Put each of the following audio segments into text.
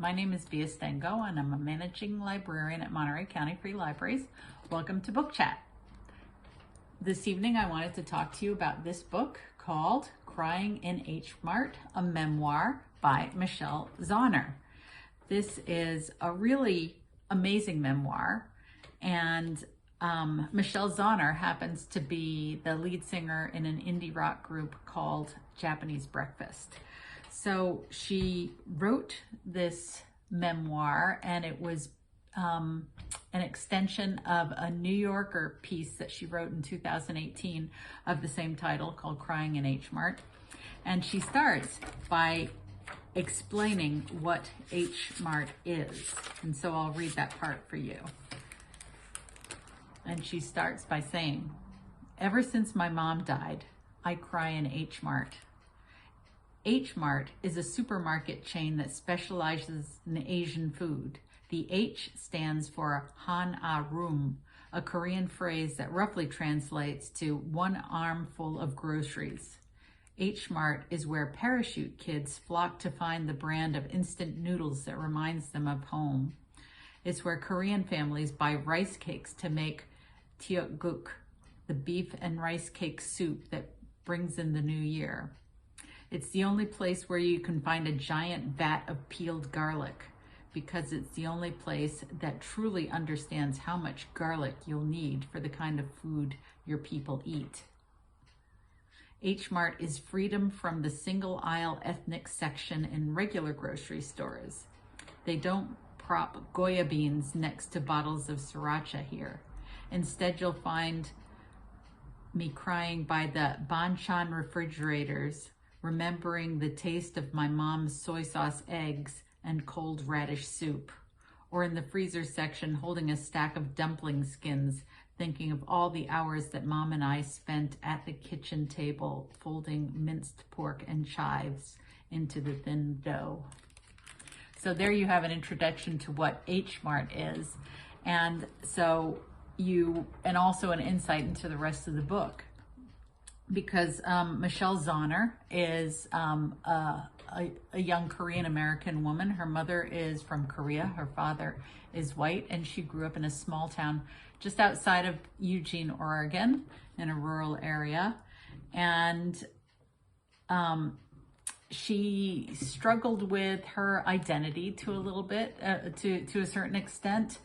My name is Via Stengo, and I'm a managing librarian at Monterey County Free Libraries. Welcome to Book Chat. This evening, I wanted to talk to you about this book called Crying in H Mart, a memoir by Michelle Zauner. This is a really amazing memoir, and Michelle Zauner happens to be the lead singer in an indie rock group called Japanese Breakfast. So she wrote this memoir, and it was an extension of a New Yorker piece that she wrote in 2018 of the same title called Crying in H Mart. And she starts by explaining what H Mart is. And so I'll read that part for you. And she starts by saying, "Ever since my mom died, I cry in H Mart. H Mart is a supermarket chain that specializes in Asian food. The H stands for Han A Room, a Korean phrase that roughly translates to one armful of groceries. H Mart is where parachute kids flock to find the brand of instant noodles that reminds them of home. It's where Korean families buy rice cakes to make tteokguk, the beef and rice cake soup that brings in the new year. It's the only place where you can find a giant vat of peeled garlic, because it's the only place that truly understands how much garlic you'll need for the kind of food your people eat. H Mart is freedom from the single aisle ethnic section in regular grocery stores. They don't prop Goya beans next to bottles of sriracha here. Instead, you'll find me crying by the banchan refrigerators, remembering the taste of my mom's soy sauce eggs and cold radish soup, or in the freezer section holding a stack of dumpling skins, thinking of all the hours that Mom and I spent at the kitchen table folding minced pork and chives into the thin dough." So there you have an introduction to what H Mart is, and also an insight into the rest of the book. Because Michelle Zauner is a young Korean-American woman. Her mother is from Korea. Her father is white, and she grew up in a small town just outside of Eugene, Oregon, in a rural area. And she struggled with her identity to a little bit, to a certain extent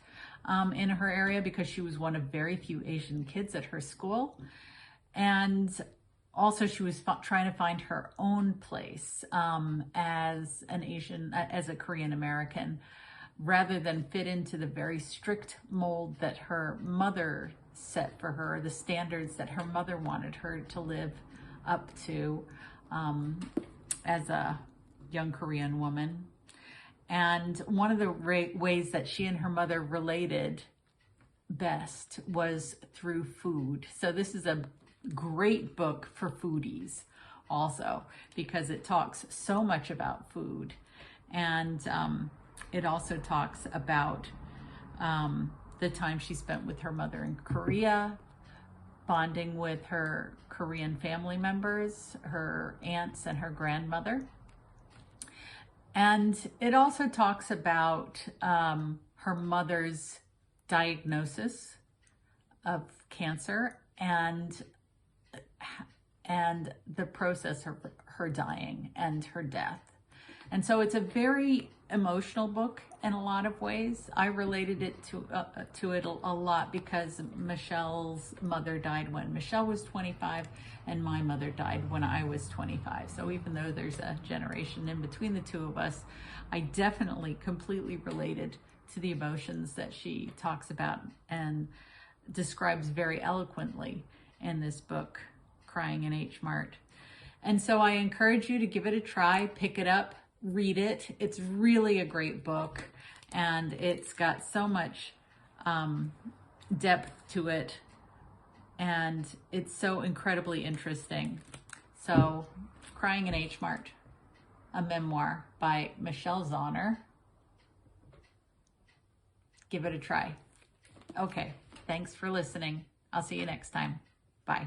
in her area, because she was one of very few Asian kids at her school. And also she was trying to find her own place as a Korean American, rather than fit into the very strict mold that her mother set for her, the standards that her mother wanted her to live up to as a young Korean woman. And one of the ways that she and her mother related best was through food. So this is a great book for foodies also, because it talks so much about food. And it also talks about the time she spent with her mother in Korea, bonding with her Korean family members, her aunts and her grandmother. And it also talks about her mother's diagnosis of cancer and the process of her dying and her death. And so it's a very emotional book in a lot of ways. I related it to it a lot because Michelle's mother died when Michelle was 25 and my mother died when I was 25. So even though there's a generation in between the two of us, I definitely completely related to the emotions that she talks about and describes very eloquently in this book, Crying in H Mart. And so I encourage you to give it a try, pick it up, read it. It's really a great book, and it's got so much depth to it, and it's so incredibly interesting. So Crying in H Mart, a memoir by Michelle Zauner. Give it a try. Okay, thanks for listening. I'll see you next time. Bye.